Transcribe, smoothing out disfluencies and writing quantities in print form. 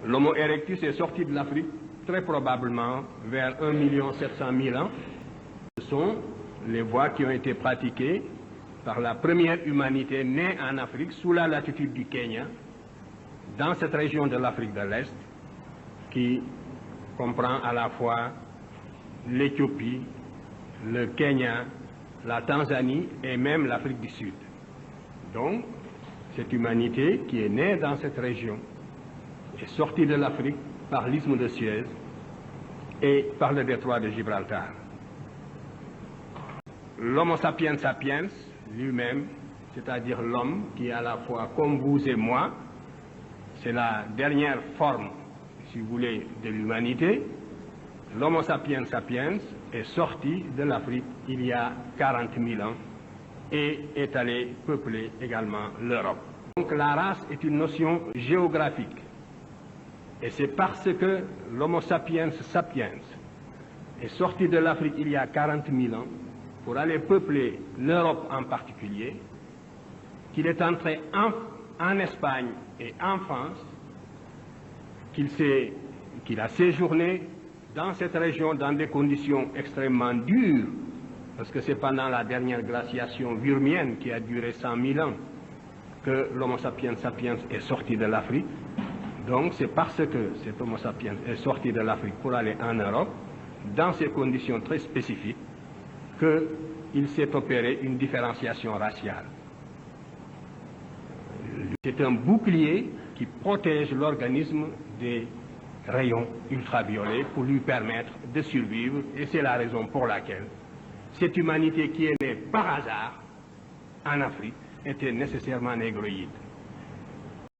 L'Homo erectus est sorti de l'Afrique très probablement vers 1 700 000 ans. Ce sont les voies qui ont été pratiquées par la première humanité née en Afrique sous la latitude du Kenya, dans cette région de l'Afrique de l'Est, qui comprend à la fois l'Éthiopie, le Kenya, la Tanzanie et même l'Afrique du Sud. Donc, cette humanité qui est née dans cette région est sortie de l'Afrique par l'isthme de Suez et par le détroit de Gibraltar. L'Homo sapiens sapiens lui-même, c'est-à-dire l'homme qui est à la fois comme vous et moi, c'est la dernière forme, si vous voulez, de l'humanité. L'Homo sapiens sapiens est sorti de l'Afrique il y a 40 000 ans et est allé peupler également l'Europe. Donc la race est une notion géographique. Et c'est parce que l'Homo sapiens sapiens est sorti de l'Afrique il y a 40 000 ans pour aller peupler l'Europe en particulier, qu'il est entré en Espagne et en France, qu'il a séjourné dans cette région dans des conditions extrêmement dures, parce que c'est pendant la dernière glaciation vurmienne qui a duré 100 000 ans que l'Homo sapiens sapiens est sorti de l'Afrique. Donc c'est parce que cet Homo sapiens est sorti de l'Afrique pour aller en Europe, dans ces conditions très spécifiques, qu'il s'est opéré une différenciation raciale. C'est un bouclier qui protège l'organisme des rayons ultraviolets pour lui permettre de survivre, et c'est la raison pour laquelle cette humanité qui est née par hasard en Afrique était nécessairement négroïde.